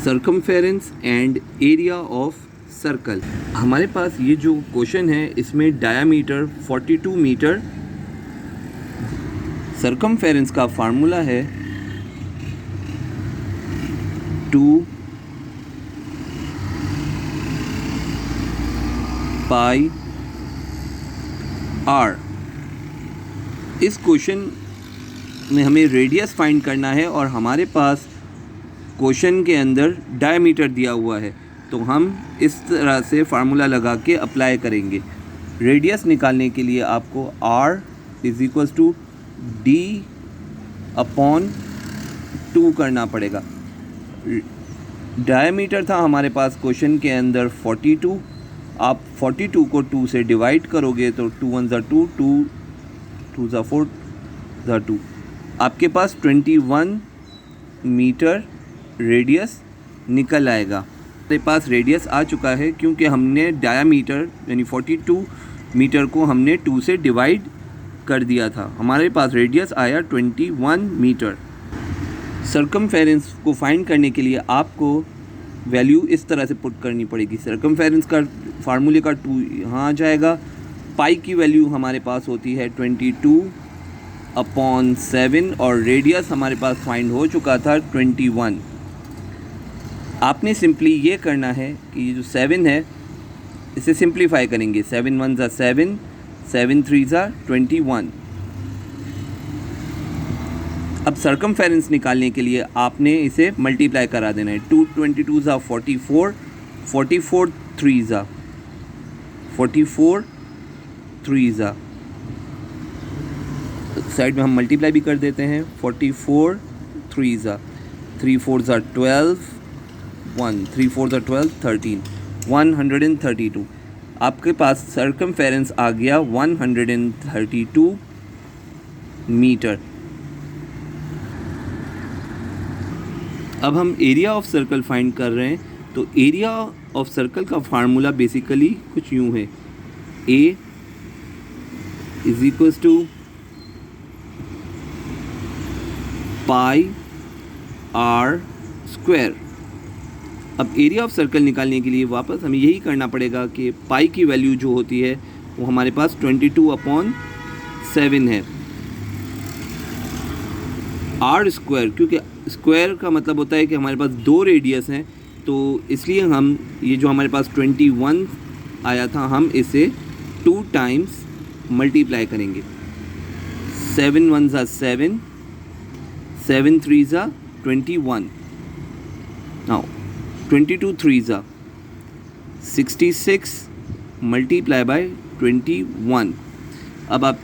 Circumference and area of circle. हमारे पास ये जो क्वेश्चन है इसमें डायामीटर 42 मीटर, सर्कमफेरेंस का फार्मूला है 2 पाई r। इस क्वेश्चन में हमें रेडियस फाइंड करना है और हमारे पास क्वेश्चन के अंदर डायमीटर दिया हुआ है, तो हम इस तरह से फार्मूला लगा के अप्लाई करेंगे। रेडियस निकालने के लिए आपको r = d/2 करना पड़ेगा। डायमीटर था हमारे पास क्वेश्चन के अंदर 42, आप 42 को 2 से डिवाइड करोगे तो 2 1 = 2, 2 2 = 4 = 2, आपके पास 21 मीटर रेडियस निकल आएगा। हमारे पास रेडियस आ चुका है क्योंकि हमने डायामीटर यानी 42 मीटर को हमने 2 से डिवाइड कर दिया था। हमारे पास रेडियस आया 21 मीटर। सर्कमफेरेंस को फाइंड करने के लिए आपको वैल्यू इस तरह से पुट करनी पड़ेगी। सर्कमफेरेंस का फार्मूले का 2 यहाँ आ जाएगा। पाई की वैल्यू हमारे पास होती है 22/7 और रेडियस हमारे पास फाइंड हो चुका था 21। आपने सिंपली ये करना है कि ये जो 7 है इसे सिंप्लीफाई करेंगे। 7 1 = 7, 7 3 = 21। अब सर्कमफेरेंस निकालने के लिए आपने इसे मल्टीप्लाई करा देना है। 2 22 = 44, 44 3 = 44 3 = साइड में हम मल्टीप्लाई भी कर देते हैं। 44 3 = 3 4 = 12, 1 3 4 = 12 13, 132। आपके पास सर्कमफेरेंस आ गया 132 मीटर। अब हम एरिया ऑफ सर्कल फाइंड कर रहे हैं, तो एरिया ऑफ सर्कल का फार्मूला बेसिकली कुछ यूँ है, A = पाई r²। अब एरिया ऑफ सर्कल निकालने के लिए वापस हमें यही करना पड़ेगा कि पाई की वैल्यू जो होती है वो हमारे पास 22/7 है। r², क्योंकि स्क्वायर का मतलब होता है कि हमारे पास 2 रेडियस हैं, तो इसलिए हम ये जो हमारे पास 21 आया था हम इसे 2 टाइम्स मल्टीप्लाई करेंगे। 7 1 = 7, 7 3 = 21। Now 22 3 = 66 multiply by 21। अब आप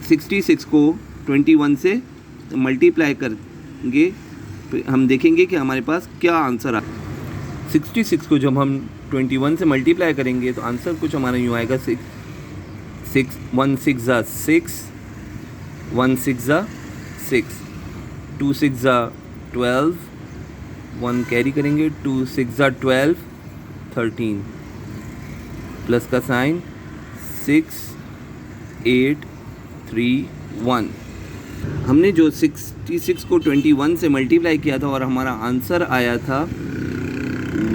66 को 21 से मल्टीप्लाई करेंगे, हम देखेंगे कि हमारे पास क्या आंसर आ। 66 को जब हम 21 से मल्टीप्लाई करेंगे तो आंसर कुछ हमारा यूँ आएगा। 1 6 = 6, 1 6 = 6, 2 6 = 12, 1 कैरी करेंगे, 2 6 = 12 13, प्लस का साइन 6 8 3 1। हमने जो 66 को 21 से मल्टीप्लाई किया था और हमारा आंसर आया था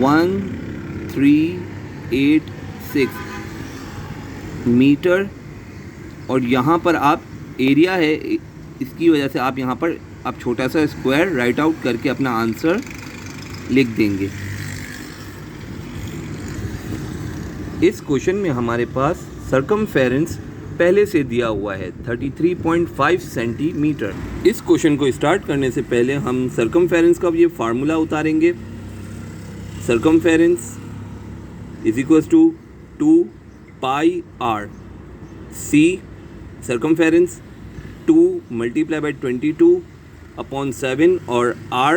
1386 मीटर। और यहाँ पर आप एरिया है, इसकी वजह से आप यहाँ पर आप छोटा सा स्क्वायर राइट आउट करके अपना आंसर लिख देंगे। इस क्वेश्चन में हमारे पास सर्कमफेरेंस पहले से दिया हुआ है 33.5 सेंटीमीटर। इस क्वेश्चन को स्टार्ट करने से पहले हम सर्कमफेरेंस का ये फार्मूला उतारेंगे। सर्कमफेरेंस = 2 पाई r। C सर्कमफेरेंस 2 × 22/7 और r,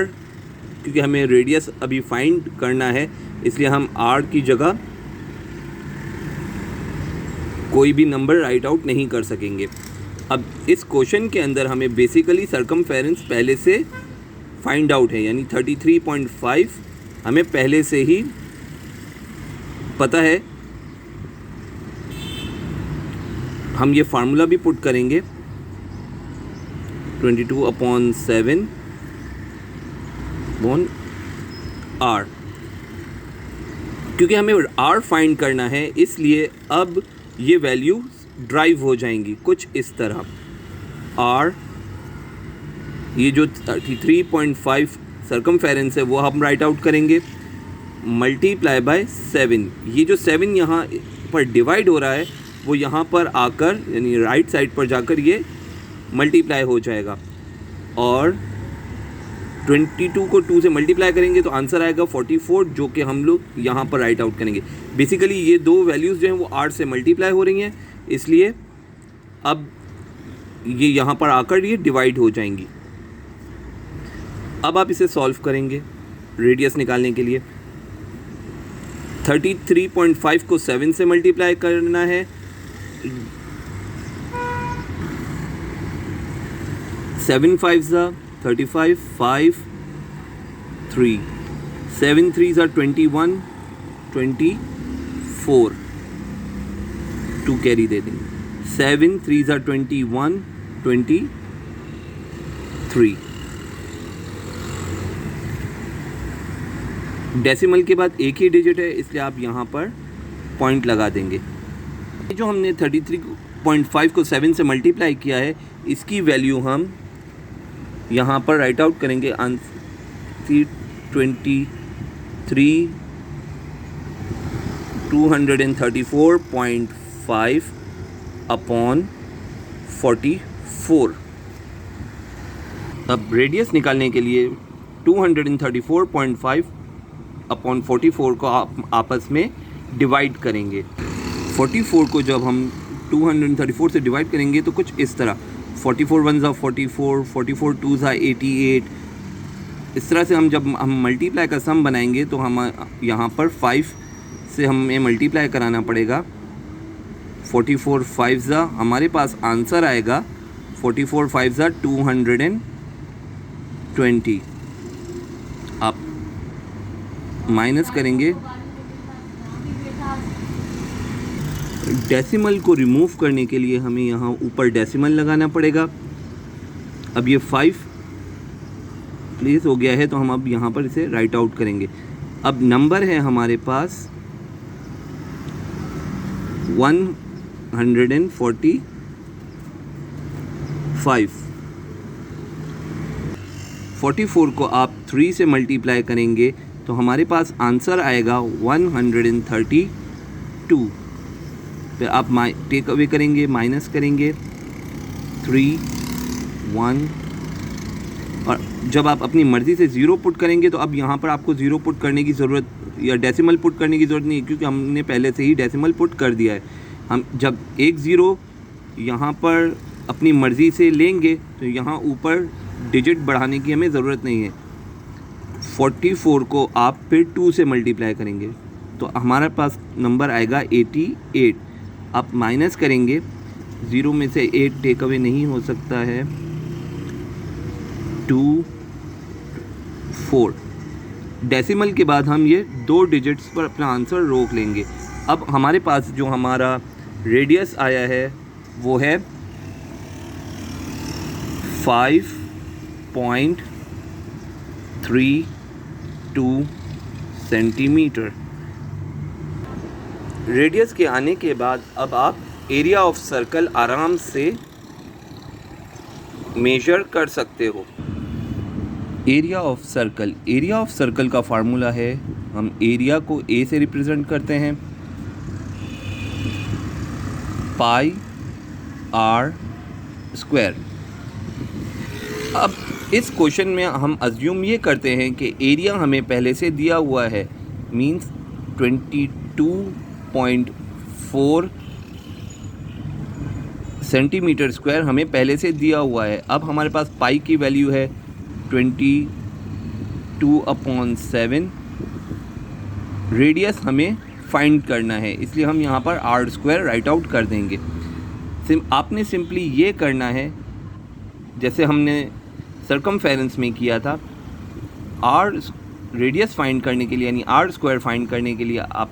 क्योंकि हमें रेडियस अभी फाइंड करना है इसलिए हम r की जगह कोई भी नंबर राइट आउट नहीं कर सकेंगे। अब इस क्वेश्चन के अंदर हमें बेसिकली सर्कमफेरेंस पहले से फाइंड आउट है, यानी 33.5 हमें पहले से ही पता है। हम ये फार्मूला भी पुट करेंगे 22/7 r, क्योंकि हमें r फाइंड करना है इसलिए अब ये वैल्यू ड्राइव हो जाएंगी कुछ इस तरह। r, ये जो 33.5 सर्कमफेरेंस है वो हम राइट आउट करेंगे, मल्टीप्लाई बाय 7। ये जो 7 यहाँ पर डिवाइड हो रहा है वो यहाँ पर आकर यानी राइट साइड पर जाकर ये मल्टीप्लाई हो जाएगा, और 22 को 2 से मल्टीप्लाई करेंगे तो आंसर आएगा 44, जो कि हम लोग यहाँ पर राइट आउट करेंगे। बेसिकली ये दो वैल्यूज़ जो हैं वो 8 से मल्टीप्लाई हो रही हैं, इसलिए अब ये यहाँ पर आकर ये डिवाइड हो जाएंगी। अब आप इसे सॉल्व करेंगे रेडियस निकालने के लिए। 33.5 को 7 से मल्टीप्लाई करना है, 7 5s are 35, 5 3, 7 3s are 21, 24, 2 carry दे देंगे, 7 3s are 21, 23। डेसिमल के बाद एक ही डिजिट है इसलिए आप यहाँ पर पॉइंट लगा देंगे। जो हमने 33.5 को 7 से मल्टीप्लाई किया है इसकी वैल्यू हम यहाँ पर राइट आउट करेंगे, आंसर 234.5 अपॉन 44। अब रेडियस निकालने के लिए 234.5 अपॉन 44 को आप आपस में डिवाइड करेंगे। 44 को जब हम 234 से डिवाइड करेंगे तो कुछ इस तरह, 44 1s are 44, 44 2s are 88। इस तरह से जब हम मल्टीप्लाई का सम बनाएंगे तो हम यहाँ पर 5 से हमें मल्टीप्लाई कराना पड़ेगा। 44 5s are, हमारे पास आंसर आएगा 44 5s are 220। आप माइनस करेंगे, डेसिमल को रिमूव करने के लिए हमें यहाँ ऊपर डेसिमल लगाना पड़ेगा। अब ये 5 प्लेस हो गया है तो हम अब यहाँ पर इसे राइट आउट करेंगे। अब नंबर है हमारे पास 145। 44 को आप 3 से मल्टीप्लाई करेंगे तो हमारे पास आंसर आएगा 132। फिर आप टेक अवे करेंगे, माइनस करेंगे 3 1, और जब आप अपनी मर्ज़ी से ज़ीरो पुट करेंगे तो अब यहाँ पर आपको ज़ीरो पुट करने की ज़रूरत या डेसिमल पुट करने की ज़रूरत नहीं है, क्योंकि हमने पहले से ही डेसिमल पुट कर दिया है। हम जब एक ज़ीरो यहाँ पर अपनी मर्ज़ी से लेंगे तो यहाँ ऊपर डिजिट बढ़ाने की हमें ज़रूरत नहीं है। 44 को आप फिर 2 से मल्टीप्लाई करेंगे तो हमारे पास नंबर आएगा 88। आप माइनस करेंगे, ज़ीरो में से 8 टेक अवे नहीं हो सकता है, 2 4। डेसिमल के बाद हम ये 2 डिजिट्स पर अपना आंसर रोक लेंगे। अब हमारे पास जो हमारा रेडियस आया है वो है 5.32 सेंटीमीटर। रेडियस के आने के बाद अब आप एरिया ऑफ सर्कल आराम से मेजर कर सकते हो। एरिया ऑफ सर्कल का फार्मूला है, हम एरिया को ए से रिप्रेजेंट करते हैं, पाई आर स्क्वायर। अब इस क्वेश्चन में हम अज्यूम ये करते हैं कि एरिया हमें पहले से दिया हुआ है, मींस 22.4 सेंटीमीटर स्क्वायर हमें पहले से दिया हुआ है। अब हमारे पास पाई की वैल्यू है 22/7। रेडियस हमें फाइंड करना है इसलिए हम यहाँ पर आर स्क्वायर राइट आउट कर देंगे। आपने सिंपली ये करना है जैसे हमने सर्कमफेरेंस में किया था। आर रेडियस फाइंड करने के लिए यानी आर स्क्वायर फाइंड करने के लिए आप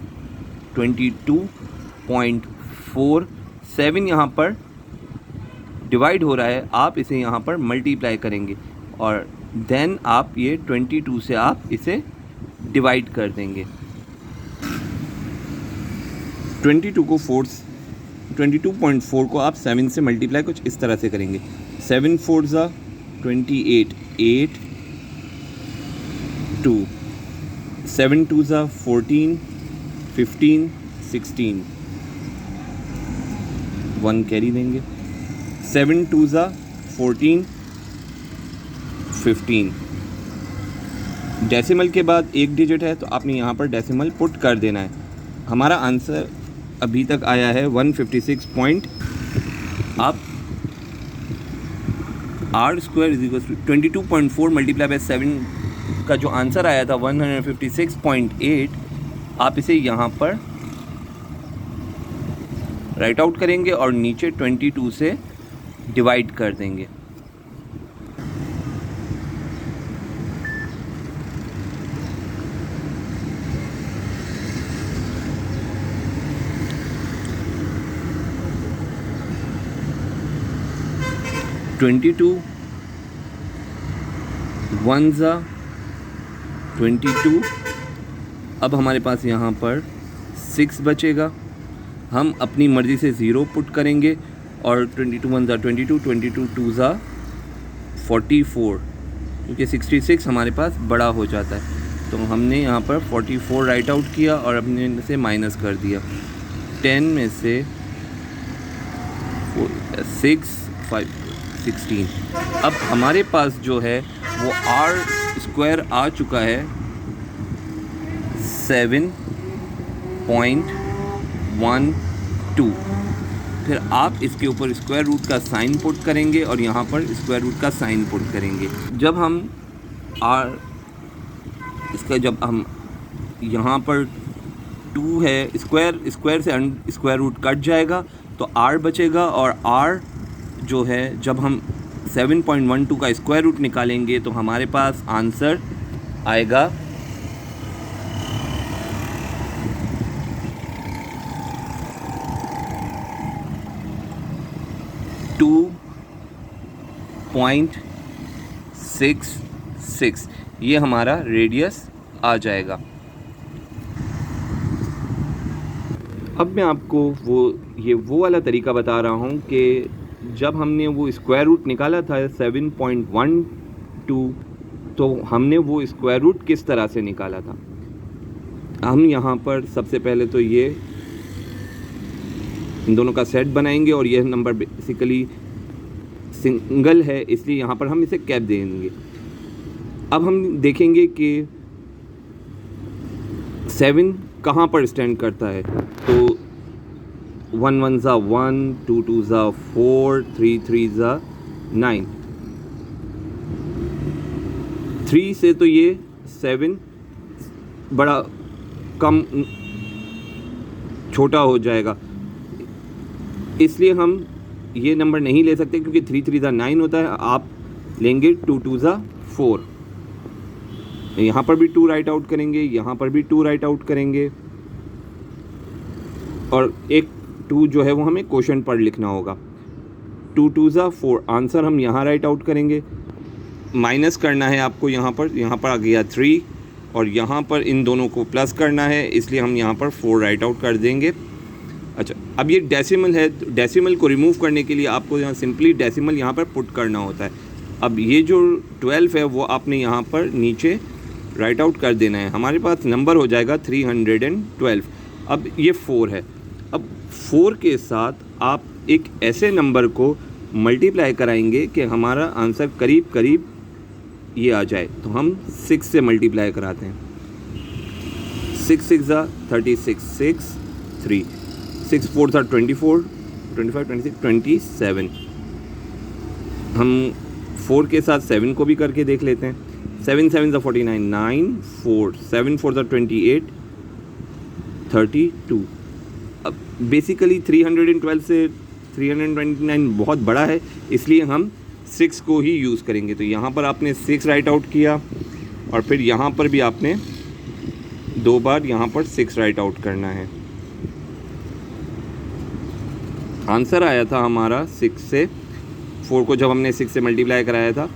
22.47 यहाँ पर डिवाइड हो रहा है, आप इसे यहाँ पर मल्टीप्लाई करेंगे और देन आप ये 22 से आप इसे डिवाइड कर देंगे। 22.4 को आप 7 से मल्टीप्लाई कुछ इस तरह से करेंगे। 7 4 ज़ा 28, 8 2, 7 2 ज़ा 14, 15 16, 1 कैरी देंगे। 7 2 ज़ा 14, 15। डेसिमल के बाद एक डिजिट है तो आपने यहाँ पर डेसिमल पुट कर देना है। हमारा आंसर अभी तक आया है 156 पॉइंट। आप R square is equal to 22.4 multiply by 7 का जो आंसर आया था 156.8, आप इसे यहाँ पर राइट आउट करेंगे और नीचे 22 से डिवाइड कर देंगे। ट्वेंटी 1 ज़ा 22। अब हमारे पास यहाँ पर 6 बचेगा। हम अपनी मर्ज़ी से 0 पुट करेंगे और 22 1 ज़ा 22, 22 2 ज़ा 44, क्योंकि 66 हमारे पास बड़ा हो जाता है तो हमने यहाँ पर 44 राइट आउट किया और अपने से माइनस कर दिया। 10 में से 6 5 16। अब हमारे पास जो है वो आर स्क्वायर आ चुका है 7.12। फिर आप इसके ऊपर स्क्वायर रूट का साइन पुट करेंगे और यहाँ पर स्क्वायर रूट का साइन पुट करेंगे। जब हम जब हम यहाँ पर 2 है, स्क्वायर से स्क्वायर रूट कट जाएगा तो आर बचेगा और आर जो है जब हम 7.12 का स्क्वायर रूट निकालेंगे तो हमारे पास आंसर आएगा 2.66। ये हमारा रेडियस आ जाएगा। अब मैं आपको वो वाला तरीका बता रहा हूँ कि जब हमने वो स्क्वायर रूट निकाला था 7.12 तो हमने वो स्क्वायर रूट किस तरह से निकाला था। हम यहाँ पर सबसे पहले तो ये इन दोनों का सेट बनाएंगे और यह नंबर बेसिकली सिंगल है इसलिए यहाँ पर हम इसे कैप देंगे। अब हम देखेंगे कि 7 कहाँ पर स्टैंड करता है तो 1 1 ज़ा 1, 2 2 ज़ा 4, 3 3 ज़ा 9। 3 से तो ये 7 बड़ा कम छोटा हो जाएगा इसलिए हम ये नंबर नहीं ले सकते क्योंकि 3 3 ज़ा 9 होता है। आप लेंगे 2 2 ज़ा 4। यहाँ पर भी 2 राइट आउट करेंगे, यहाँ पर भी 2 राइट आउट करेंगे और एक 2 जो है वो हमें क्वेश्चन पर लिखना होगा। 2 2 ज़ा 4 आंसर हम यहाँ राइट आउट करेंगे। माइनस करना है आपको यहाँ पर आ गया 3 और यहाँ पर इन दोनों को प्लस करना है इसलिए हम यहाँ पर 4 राइट आउट कर देंगे। अच्छा, अब ये डेसिमल है तो डेसिमल को रिमूव करने के लिए आपको यहाँ सिंपली डेसिमल यहाँ पर पुट करना होता है। अब ये जो 12 है वो आपने यहाँ पर नीचे राइट आउट कर देना है। हमारे पास नंबर हो जाएगा 312। अब ये 4 है। अब 4 के साथ आप एक ऐसे नंबर को मल्टीप्लाई कराएंगे कि हमारा आंसर करीब करीब ये आ जाए तो हम 6 से मल्टीप्लाई कराते हैं। 6 6 ज़ा 36, 6 3, 6 4 ज़ा 24, 25 26 27। हम 4 के साथ 7 को भी करके देख लेते हैं। 7 7 ज़ा 49, 9 4, 7 4 ज़ा 28, 32। अब बेसिकली 312 से 329 बहुत बड़ा है इसलिए हम 6 को ही यूज़ करेंगे। तो यहाँ पर आपने 6 राइट आउट किया और फिर यहाँ पर भी आपने 2 बार यहाँ पर 6 राइट आउट करना है। आंसर आया था हमारा 6 से 4 को जब हमने 6 से मल्टीप्लाई कराया था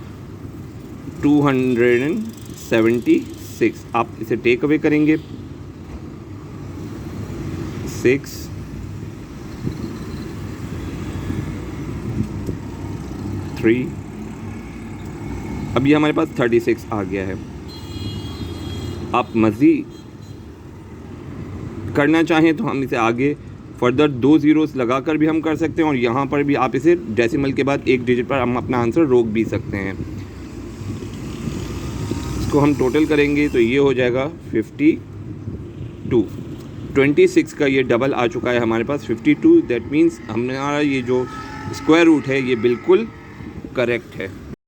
276। 6, आप इसे टेक अवे करेंगे 6 3, अब ये हमारे पास 36 आ गया है। आप मज़ीद करना चाहें तो हम इसे आगे फर्दर 2 ज़ीरोस लगाकर भी हम कर सकते हैं, और यहाँ पर भी आप इसे डेसिमल के बाद एक डिजिट पर हम अपना आंसर रोक भी सकते हैं। इसको हम टोटल करेंगे तो ये हो जाएगा 52। 26 का ये डबल आ चुका है हमारे पास 52। दैट मीन्स हमारा ये जो स्क्वायर रूट है ये बिल्कुल करेक्ट है।